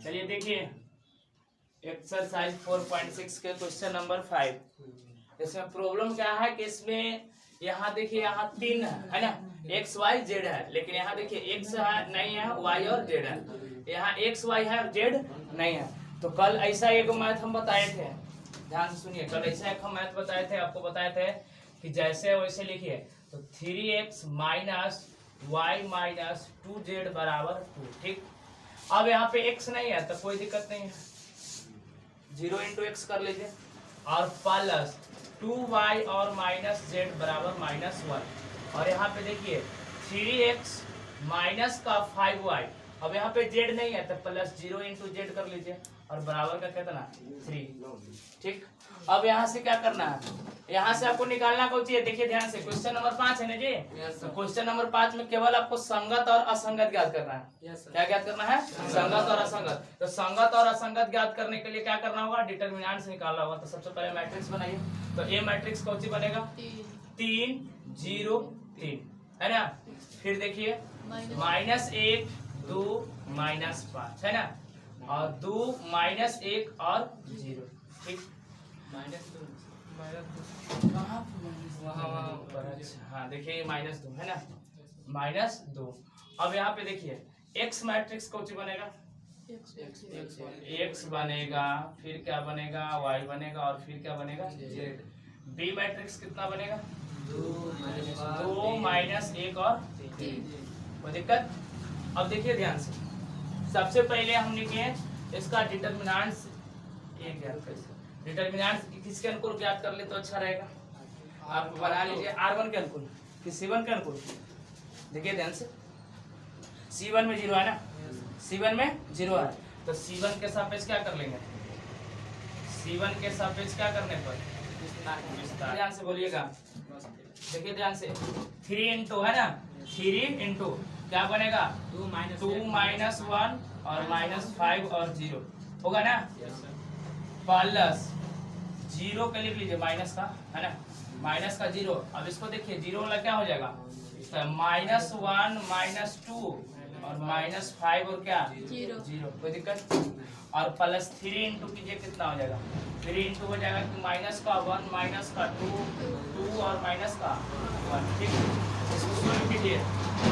चलिए देखिए एक्सरसाइज 4.6 के क्वेश्चन नंबर 5। इसमें प्रॉब्लम क्या है कि इसमें यहाँ देखिए यहाँ 3 है ना, एक्स वाई जेड है, लेकिन यहाँ देखिए एक्स है नहीं है, वाई और जेड है। यहाँ एक्स वाई है और जेड नहीं है। तो कल ऐसा एक मैथ हम बताए थे, ध्यान से सुनिए, कल ऐसा एक हम मैथ बताए थे, आपको बताए थे कि जैसे वैसे लिखिए तो 3x minus Y minus 2z बराबर 2। ठीक, अब यहाँ पे x नहीं है तो कोई दिक्कत नहीं है, 0 इंटू एक्स कर लीजिए और प्लस 2y और माइनस z बराबर -1। और यहाँ पे देखिए 3x माइनस का 5y, अब यहाँ पे z नहीं है तो प्लस 0 इंटू जेड कर लीजिए और बराबर का कितना 3। ठीक, अब यहाँ से क्या करना है, यहाँ से आपको निकालना कौन चाहिए, देखिए ध्यान से, क्वेश्चन नंबर 5 है ना जी। तो क्वेश्चन नंबर 5 में केवल आपको संगत और असंगत ज्ञात करना है। क्या ज्ञात करना है? संगत और असंगत। तो संगत और असंगत ज्ञात करने के लिए क्या करना होगा, डिटरमिनेंट से निकालना होगा। तो सबसे पहले मैट्रिक्स बनाइए। तो ए मैट्रिक्स कौन सी बनेगा, 3 0 3 है ना। फिर देखिए -1 2 -5 है ना, और 2 -1 और 0। ठीक, हाँ देखिए -2 है ना, -2। अब यहाँ पे देखिए एक्स मैट्रिक्स कौन सी बनेगा, एक्स बनेगा, फिर क्या बनेगा, वाई बनेगा, और फिर क्या बनेगा, जेड। बी मैट्रिक्स कितना बनेगा, 2 -1 और 3। कोई दिक्कत? अब देखिए ध्यान से, सबसे पहले हम लिखे इसका डिटरमिनेंट्स, डिटरमिनेंट्स किसके अनुकूल ज्ञात कर ले तो अच्छा रहेगा। आप बना लीजिए R1 के अनुकूल कि C1 के अनुकूल। देखिए ध्यान से, C1 में 0 है ना, C1 में 0 है, तो C1 के सापेक्ष क्या कर लेंगे, C1 के सापेक्ष क्या करने पर ध्यान से बोलिएगा। देखिए ध्यान से, 3 इंटू है ना, 3 इंटू क्या बनेगा, 2 -1 और -5 और 0 होगा ना, प्लस 0 के लिख लीजिए माइनस का है ना, माइनस का 0। अब इसको देखिए 0 वाला क्या हो जाएगा, -1 -2 और -5 और क्या 0। कोई दिक्कत? और प्लस 3 इंटू कीजिए, कितना हो जाएगा, 3 इंटू हो जाएगा कि माइनस का 1 माइनस का 2 और माइनस का 1। ठीक, इसको सोल्व कीजिए।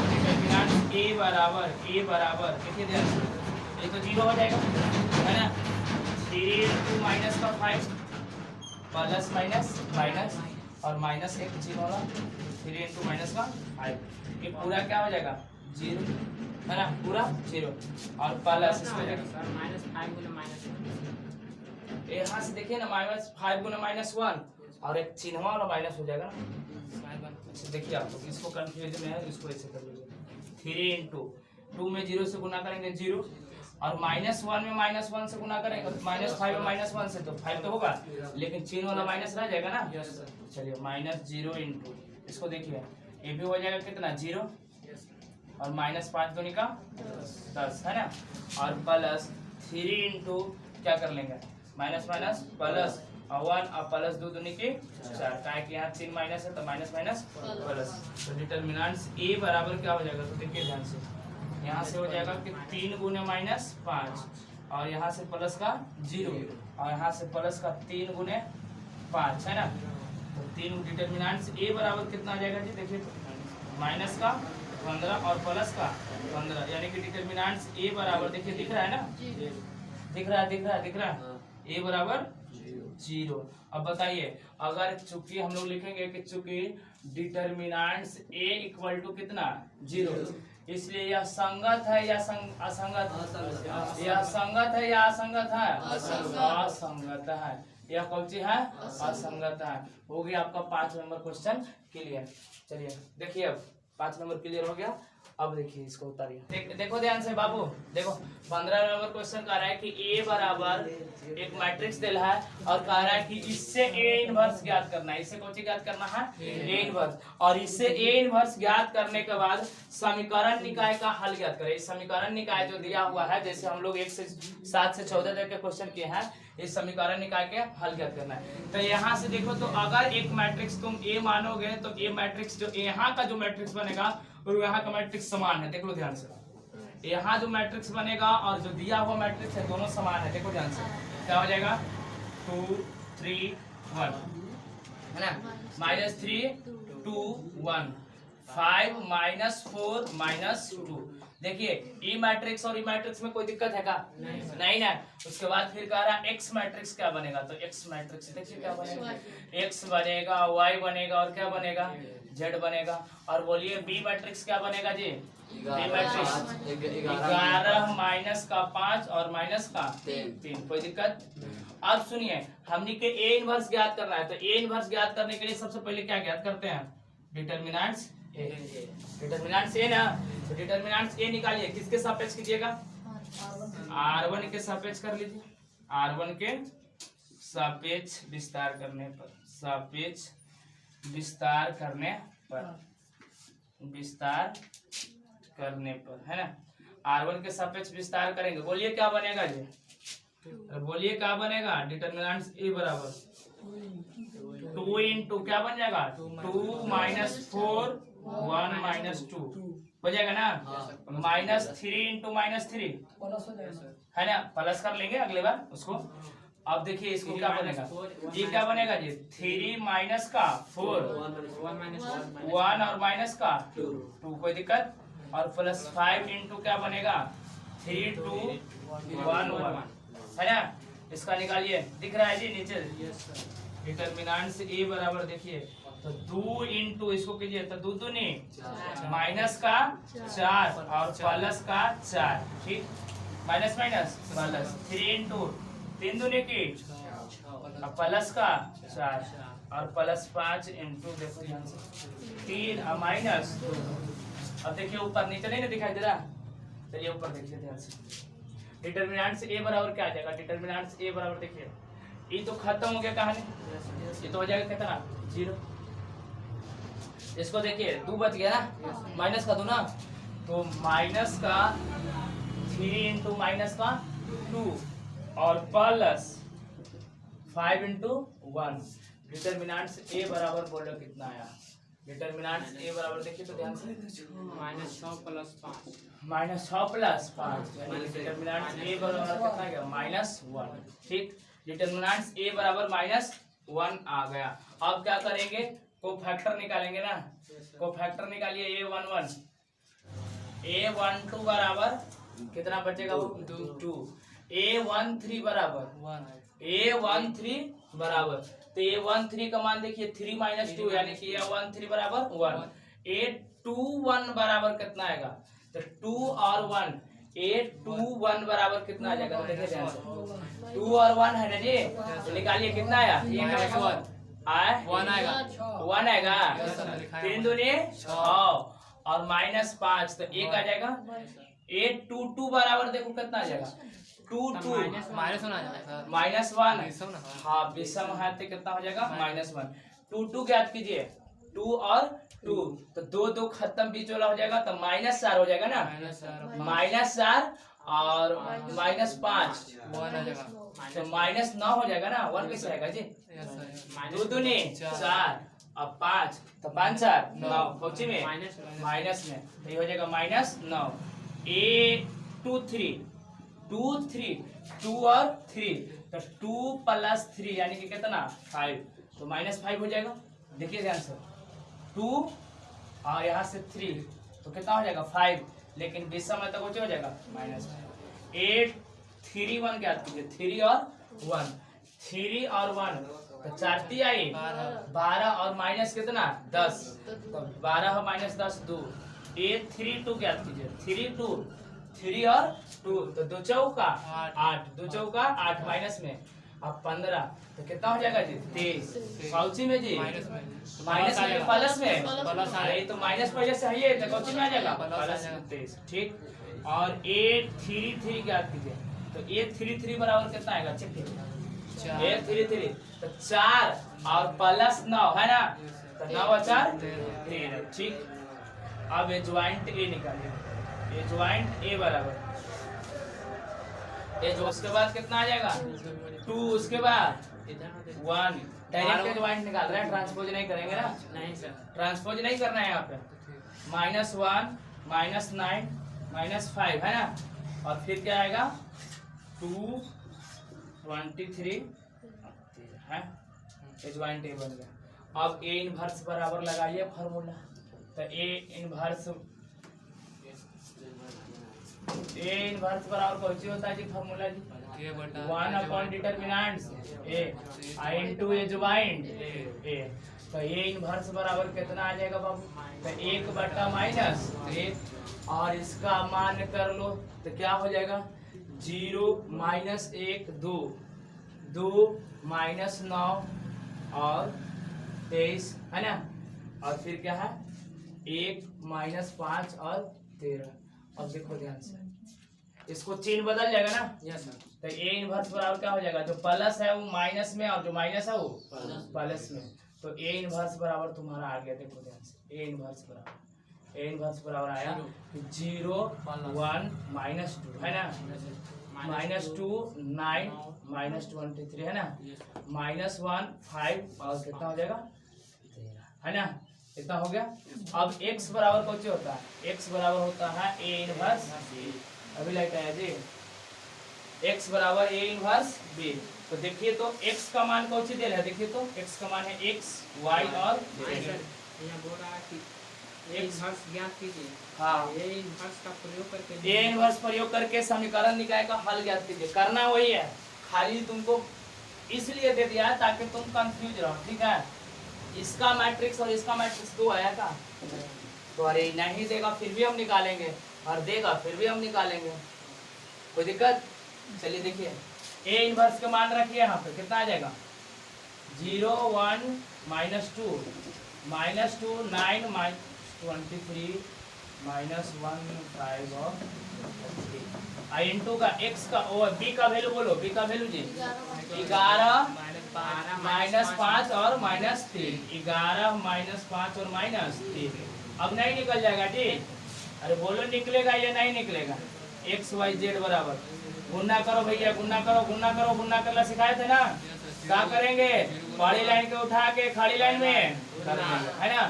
डिटरमिनेंट ए बराबर देखिए ध्यान से, ये तो 0 हो जाएगा है ना, 3 इंटू माइनस का 5 प्लस माइनस और -1 0 होगा, 3 इंटू माइनस का 5, ये पूरा क्या हो जाएगा 0 है ना, पूरा 0 और प्लस इसको -5 गुना -1, यहाँ से देखिए ना, -5 गुना -1 और एक चिन्ह वाला माइनस हो जाएगा ना। अच्छा देखिए, आप लोग इसको कंफ्यूजन है, इसको ऐसे कर लीजिए, 3 इंटू 2 में 0 से गुना करेंगे 0, और -1 में -1 से गुना करेंगे, -5 में -1 से तो 5 तो होगा, लेकिन चिन्ह वाला माइनस रह जाएगा ना। चलिए -0 इंटू इसको देखिए, ये भी हो जाएगा कितना 0 और -5 दूनी का 10 है ना, और प्लस 3 इंटू क्या कर लेंगे, माइनस प्लस और 1 और प्लस 2 दूनी की 4, क्या है कि यहाँ चिन्ह माइनस है तो माइनस प्लस। तो डिटरमिनेंट्स ए बराबर क्या हो जाएगा, तो देखिए ध्यान से, यहाँ से हो जाएगा कि 3 गुने -5 और यहाँ से प्लस का 0 और यहाँ से प्लस का 3 गुने 5 है ना। तो 3 डिटरमिनेंट्स ए बराबर कितना आ जाएगा जी, देखिए माइनस का 15 और प्लस का 15, यानी कि डिटरमिनेंट्स ए बराबर देखिए दिख रहा है ना, दिख रहा है ए बराबर 0। अब बताइए, अगर चूंकि हम लोग लिखेंगे कि चूंकि डिटरमिनेंट्स ए इक्वल टू कितना 0, इसलिए यह संगत है या असंगत, यह संगत है या असंगत है, असंगत है। यह कौन सी है, असंगत है। हो गया आपका 5 नंबर क्वेश्चन क्लियर। चलिए देखिए, अब 5 नंबर क्लियर हो गया। अब देखिए इसको उतारिए, देखो ध्यान से बाबू, देखो 15 नंबर क्वेश्चन कह रहा है कि ए बराबर एक मैट्रिक्स दे रहा है और कह रहा है कि इससे ए इनवर्स ज्ञात करना है। इससे कौन सी ज्ञात करना है, ए इनवर्स, और इससे ए इनवर्स ज्ञात करने के बाद समीकरण निकाय का हल ज्ञात करें। इस समीकरण निकाय जो दिया हुआ है, जैसे हम लोग 1 से 7 से 14 तक के क्वेश्चन किए हैं, इस समीकरण निकाय के हल ज्ञात करना है। तो यहाँ से देखो, तो अगर एक मैट्रिक्स तुम ए मानोगे तो ए मैट्रिक्स जो यहाँ का जो मैट्रिक्स बनेगा और यहाँ का मैट्रिक्स समान है। देख लो ध्यान से, यहाँ जो मैट्रिक्स बनेगा और जो दिया हुआ मैट्रिक्स है दोनों समान है। देखो ध्यान से क्या हो जाएगा 2 3 1 है ना, -3 2 1 5 -4 -2। देखिए ई मैट्रिक्स और ई मैट्रिक्स में कोई दिक्कत है क्या? नहीं ना। उसके बाद फिर कह रहा एक्स मैट्रिक्स क्या बनेगा, तो एक्स मैट्रिक्स देखिए क्या बनेगा, एक्स बनेगा, वाई बनेगा और क्या बनेगा, जेड बनेगा। और बोलिए बी मैट्रिक्स क्या बनेगा जी, बी मैट्रिक्स 11 माइनस का 5 और माइनस का 3। कोई दिक्कत? अब सुनिए हमने के ए इनवर्स ज्ञात करना है, तो ए इनवर्स ज्ञात करने के लिए सबसे पहले क्या ज्ञात करते हैं, डिटरमिनेंट्स ए। डिटरमिनेंट्स ए ना, तो डिटरमिनेंट्स ए निकालिए, किसके सापेक्ष कीजिएगा, R1 के सापेक्ष कर लीजिए, R1 के सापेक्ष विस्तार करने पर, सापेक्ष विस्तार करने पर, विस्तार करने पर है ना, R1 के सापेक्ष विस्तार करेंगे। बोलिए क्या बनेगा जी, बोलिए क्या बनेगा, डिटरमिनेंट्स ए बराबर 2 इंटू क्या बन जाएगा 2 -4 1 -2 हो जाएगा ना, -3 इंटू -3 है ना, प्लस कर लेंगे अगले बार उसको। अब देखिए इसको क्या बनेगा, ये क्या बनेगा जी 3 माइनस का 4 1 और माइनस का 2। कोई दिक्कत? और प्लस 5 इंटू क्या बनेगा 3 2 1 1 है ना। इसका निकालिए, दिख रहा है जी नीचे डिटरमिनेंट्स ए बराबर देखिए तो 2 इंटू इसको कीजिए तो 2 दूनी माइनस का 4 और प्लस का 4, ठीक, माइनस माइनस प्लस 3 इंटू 3 दूनी की प्लस का 4 और प्लस 5 इंटू देखो 3 माइनस 2। अब देखिए ऊपर नीचे नहीं ना दिखाई दे रहा, चलिए ऊपर देखिए ध्यान से। डिटरमिनेंट्स ए बराबर क्या आ जाएगा, डिटरमिनेंट्स ए बराबर देखिए ये तो खत्म हो गया कहानी, ये तो हो जाएगा कितना 0। इसको देखिए 2 बच गया ना, माइनस का 2 ना, तो माइनस का 3 इंटू माइनस का 2 और प्लस 5 इंटू 1। डिटरमिनेंट्स ए बराबर बोलो कितना आया, डिटरमिनेंट्स ए बराबर देखिए तो ध्यान से -6 + 5 -6 + 5 यानी डिटरमिनेंट्स ए बराबर कितना गया -1, ठीक। डिटरमिनेंट्स ए बराबर -1 आ गया। अब क्या करेंगे, कोफैक्टर निकालेंगे ना, कोफैक्टर निकालिए A11 A12 बराबर कितना बचेगा वो 2, A13 बराबर A13 बराबर तो A13 का मान देखिए 3 - 2 यानी कि A13 बराबर 1। A21 बराबर कितना आएगा, तो 2 और 1 A21 बराबर कितना आ जाएगा, तो देखिए ध्यान से 2 और 1 है ना जी, तो निकालिए कितना आया, 1 आएगा 3 दूनी 6 और -5 तो 1 आ जाएगा। A22 बराबर देखो कितना आ जाएगा 2 2 -1 हाँ विषम है तो कितना हो जाएगा -1। 2 2 ज्ञात कीजिए 2 और 2 तो 2 2 खत्म बीच वाला हो जाएगा तो -4 हो जाएगा ना, -4 और -5 तो -9 हो जाएगा ना, 1 कैसे आएगा जी, 2 दूनी 4 और 5 तो 5 4 9 पहुंची में माइनस में तो ये हो जाएगा -9। A23 2 और 3 तो 2 + 3 यानी कि कितना 5 तो -5 हो जाएगा। देखिए ध्यान से 2 और यहाँ से 3 तो कितना हो जाएगा 5, लेकिन विषम है तो कुछ हो जाएगा -5। 8 3 1 क्या कीजिए 3 और 1 3 और 1 तो 4 3 आई 12 और माइनस कितना 10 तो 12 और -10 2। A32 क्या कीजिए 3 2 3 और 2 तो 2 चौका 8 2 चौका 8 माइनस में अब 15 तो कितना हो जाएगा जी 23 कौची में जी माइनस में प्लस में अरे तो माइनस वजह से है तो कौची में आ जाएगा प्लस 23, ठीक। और A33 क्या कीजिए तो A33 बराबर कितना आएगा चेक कीजिए A33 तो 4 और प्लस 9 है ना तो 9 और 4 13, ठीक। अब ये ज्वाइंट ए निकालिए, ये ज्वाइंट ए बराबर ये जो उसके बाद कितना आ जाएगा 2 उसके बाद 1 डायरेक्ट ज्वाइंट निकाल रहे हैं, ट्रांसपोज नहीं करेंगे ना, नहीं सर ट्रांसपोज नहीं करना है यहाँ पे -1 -9 -5 है ना, और फिर क्या आएगा 223 है, ज्वाइन टेबल में। अब ए इनवर्स बराबर लगाइए फार्मूला, तो ए इनवर्स बराबर कौन सी होता है जी फार्मूला जी, 1 upon determinant A I into A joint A. तो ए इनवर्स बराबर कितना आ जाएगा बाबू, तो 1/-1, और इसका मान कर लो तो क्या हो जाएगा 0 -1 2 2 -9 और 23 है ना, और फिर क्या है 1 -5 और 13। अब देखो ध्यान से, इसको चिन्ह बदल जाएगा ना, यस सर। तो ए इनवर्स बराबर क्या हो जाएगा, जो प्लस है वो माइनस में और जो माइनस है वो प्लस में। तो ए इनवर्स बराबर तुम्हारा आ गया, देखो ध्यान से, ए इनवर्स बराबर आया 0 1 -2 है ना, -2 9 -23 है ना, -1 5 और कितना हो जाएगा 13 है ना, इतना हो गया। अब x बराबर कौन सी होता है, x बराबर होता है a इनवर्स b, अभी लाइट आया जी, x बराबर a इनवर्स b। तो देखिए तो x का मान कौन सी दे रहा है, देखिए तो x का मान है x y और z। यहाँ बोल रहा है कि a इनवर्स ज्ञात कीजिए, हाँ a इनवर्स का प्रयोग करके a इनवर्स प्रयोग करके समीकरण निकाय का हल ज्ञात कीजिए। करना वही है, खाली तुमको इसलिए दे दिया है ताकि तुम कंफ्यूज रहो, ठीक है। इसका मैट्रिक्स और इसका मैट्रिक्स 2 आया था, तो अरे नहीं देगा फिर भी हम निकालेंगे, और देगा फिर भी हम निकालेंगे, कोई दिक्कत। चलिए देखिए ए इनवर्स का मान रखिए यहाँ पे, कितना आ जाएगा 0 1 -2 -2 9 -23 -1 5 और आई इनटू का x का और b का वैल्यू बोलो, b का वैल्यू जी 11 -5 और -3, 11 -5 और -3। अब नहीं निकल जाएगा जी, अरे बोलो निकलेगा या नहीं निकलेगा, x y z बराबर गुना करो भैया, गुना करना सिखाए थे ना, क्या करेंगे पहली लाइन के उठा के खड़ी लाइन में करेंगे है ना,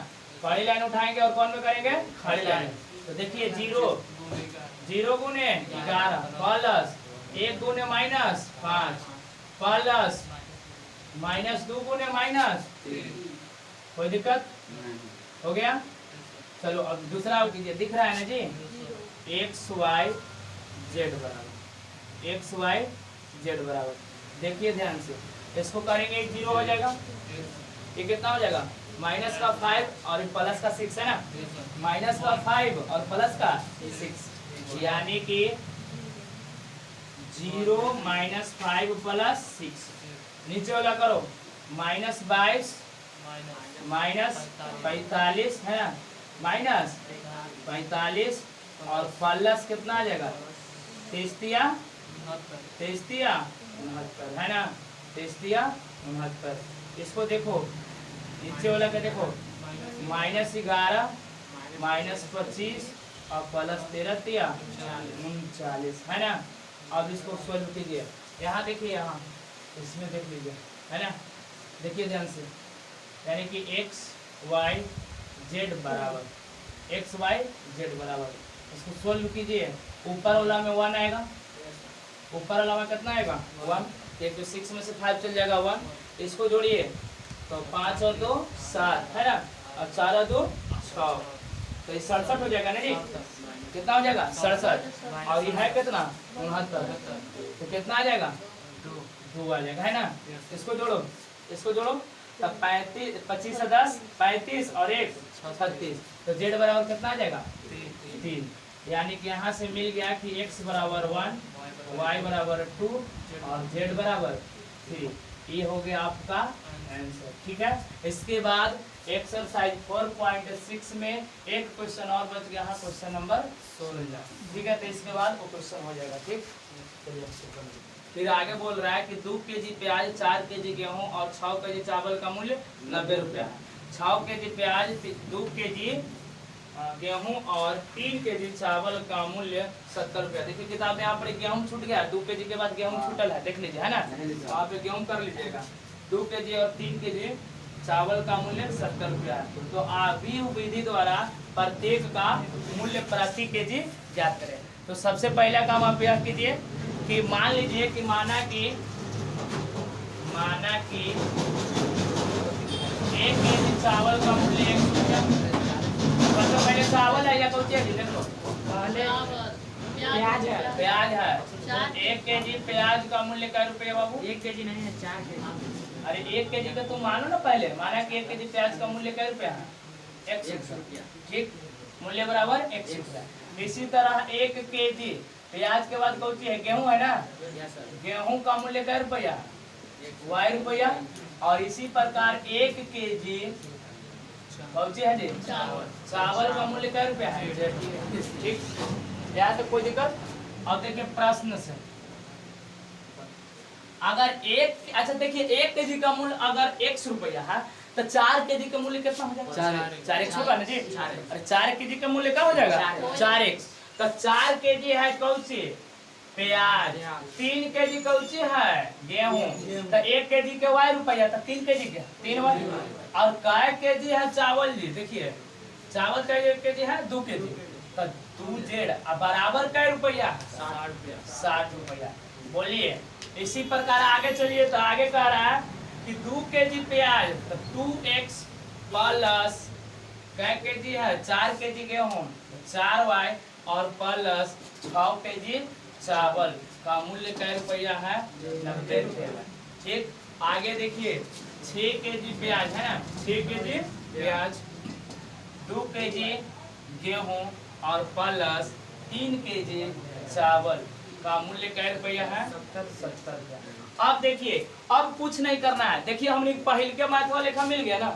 पहली लाइन उठाएंगे और कौन में करेंगे खड़ी लाइन। तो देखिए 0 गुने 11 प्लस 1 गुने -5 प्लस -2 गुने -3, कोई दिक्कत हो गया। चलो अब दूसरा कीजिए, दिख रहा है ना जी x y z बराबर, देखिए ध्यान से, इसको करेंगे 0 हो जाएगा, ये कितना हो जाएगा माइनस का 5 और प्लस का 6 है ना, माइनस का 5 और प्लस का 6, यानी कि 0 -5 + 6, नीचे वाला करो -22 -45 है ना, -45 और प्लस कितना आ जाएगा 63 है ना, 63 इसको देखो नीचे वाला का देखो -11 -25 और +13 39 है ना। अब इसको सॉल्व कीजिए, यहाँ देखिए, यहाँ इसमें देख लीजिए है ना, देखिए ध्यान से, यानी कि x y z बराबर इसको सॉल्व कीजिए। ऊपर वाला में 1 आएगा, ऊपर वाला में कितना आएगा 1, एक तो 6 में से 5 चल जाएगा 1, इसको जोड़िए तो 5 और 2 7 है ना, और 4 और 2 6, तो ये 67 हो जाएगा ना जी, कितना हो जाएगा 67, और ये है कितना 69, तो कितना आ जाएगा 2 आ जाएगा है ना। इसको जोड़ो तब 25 से 10 35 और 1 36, तो z बराबर कितना आ जाएगा 3, यानी कि यहाँ से मिल गया कि x बराबर 1 y बराबर 2 और z बराबर 3, ये हो गया आपका आंसर, ठीक है। इसके बाद एक्सरसाइज 4.6 में एक क्वेश्चन और बच गया है, क्वेश्चन नंबर 16, ठीक है। तो इसके बाद वो क्वेश्चन हो जाएगा, ठीक। फिर आगे बोल रहा है कि 2 kg प्याज, 4 kg गेहूं और 6 kg चावल का मूल्य 90 रुपया है। 6 kg प्याज, 2 kg गेहूं और 3 kg चावल का मूल्य 70 रुपया। देखिए किताब में यहाँ पर गेहूं छूट गया, 2 kg के बाद गेहूं छूटल है, देख लीजिए है ना, वहाँ पे गेहूं कर लीजिएगा। 2 kg और 3 kg चावल का मूल्य 70 रुपया है। तो अभी विधि द्वारा प्रत्येक का मूल्य प्रति kg ज्ञात करें। तो सबसे पहला काम आप यह कीजिए कि मान लीजिए कि माना कि 1 केजी चावल का मूल्य 1 रुपया। सबसे पहले चावल है या कौन सी है? देख लो, पहले प्याज है। प्याज है। तो 1 केजी प्याज का मूल्य क्या रुपया बाबू? 1 केजी नहीं है, 4 केजी। अरे 1 केजी का तुम मानो ना, पहले माना कि 1 केजी प्याज का मूल्य क्या रुपया है? 100 रुपया। ठीक, मूल्य बराबर 100 रुपया। इसी तरह 1 केजी प्याज के बाद कौन सी है? गेहूं है ना, यस सर। गेहूं का मूल्य क्या रुपया? Y रुपया। और इसी प्रकार 1 केजी कौन सी है जी? चावल का मूल्य क्या रुपया है? ठीक, यहाँ तक कोई दिक्कत? अब देखिए प्रश्न से, अगर अच्छा देखिए 1 केजी का मूल्य अगर 100 रुपया है तो 4 केजी का मूल्य कितना हो जाएगा? 4 100 होगा ना जी। अरे 4 केजी का मूल्य क्या हो जाएगा? 4x। तो 4 केजी है कौन सी? प्याज। 3 केजी कौन सी है? गेहूं। तो 1 केजी के Y रुपया, तो 3 केजी के 3Y। और कै केजी है चावल जी? देखिए चावल का 1 केजी है 2 केजी, तो 2Z बराबर कै रुपया? 60 रुपया। बोलिए। इसी प्रकार आगे चलिए, तो आगे कह रहा है कि 2 केजी प्याज, तो 2x प्लस कै केजी है? 4 केजी गेहूं, 4y और प्लस 6 केजी चावल का मूल्य कै रुपया है? 90 रुपया। ठीक, आगे देखिए 6 केजी प्याज है ना, 6 केजी प्याज, 2 केजी गेहूं और प्लस 3 केजी चावल का मूल्य कै रुपया है? 70 रुपया। अब देखिए, अब कुछ नहीं करना है। देखिए हमने पहल के मैथ वाले लेखा मिल गया ना।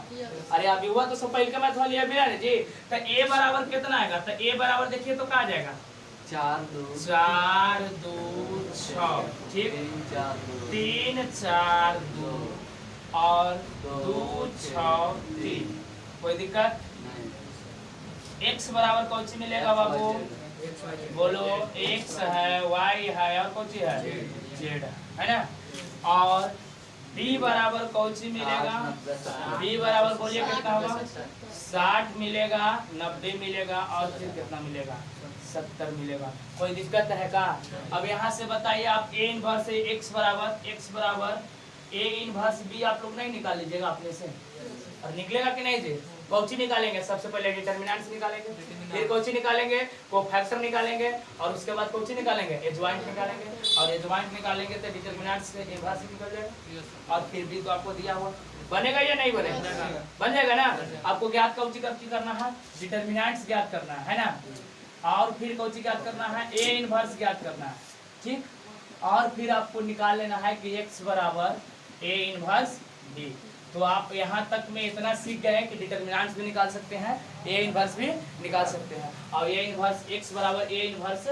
अरे अभी हुआ तो सब पहल के मैथ वाले मिला ना जी। तो a बराबर कितना आएगा? तो a बराबर देखिए तो क्या आ जाएगा? 4 2 6। ठीक, 3 4 2 और 2 6 3। कोई दिक्कत? x बराबर कौन सी मिलेगा बाबू? बोलो, x है, y है और कौन सी है? z है ना। और b बराबर कौन सी मिलेगा? b बराबर बोलिए कितना होगा? 60 मिलेगा, 90 मिलेगा और फिर कितना मिलेगा? 70 मिलेगा। कोई दिक्कत है का? अब यहाँ से बताइए आप a इनवर्स x बराबर a इनवर्स b आप लोग नहीं निकाल लीजिएगा अपने से, और निकलेगा कि नहीं जी? कौची निकालेंगे? सबसे पहले डिटरमिनेंट्स निकालेंगे, फिर कौची निकालेंगे? कोफैक्टर निकालेंगे, और उसके बाद कौची निकालेंगे? एडजॉइंट निकालेंगे, और एडजॉइंट निकालेंगे तो डिटरमिनेंट्स से इनवर्स निकल जाएगा। और फिर भी तो आपको दिया हुआ बनेगा या नहीं बनेगा? बन जाएगा ना। आपको ज्ञात कौची करना है? डिटरमिनेंट्स ज्ञात करना है ना। और फिर कौची ज्ञात करना है? ए इनवर्स ज्ञात करना है। ठीक, और फिर आपको निकाल लेना है कि x बराबर ए इनवर्स b। तो आप यहाँ तक में इतना सीख गए कि डिटरमिनेंट्स भी निकाल सकते हैं, ए इनवर्स भी निकाल सकते हैं, और ए इनवर्स x बराबर ए इनवर्स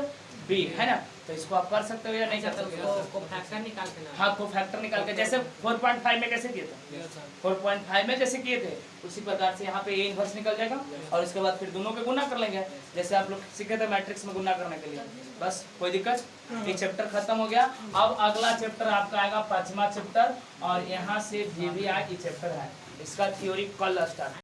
b है ना। तो इसको आप कर सकते हो या नहीं कर सकते हो? कोफैक्टर निकाल के ना। हाँ, कोफैक्टर निकाल के, जैसे 4.5 में कैसे किए थे? 4.5 में जैसे किए थे उसी प्रकार से यहाँ पे ए इनवर्स निकल जाएगा, और इसके बाद फिर दोनों के गुना कर लेंगे, जैसे आप लोग सीखे थे मैट्रिक्स में गुना करने के लिए। बस, कोई दिक्कत? ये चैप्टर खत्म हो गया। अब अगला चैप्टर आपका आएगा 5वां चैप्टर, और यहाँ से भी ये चैप्टर है, इसका थ्योरी कल स्टार्ट।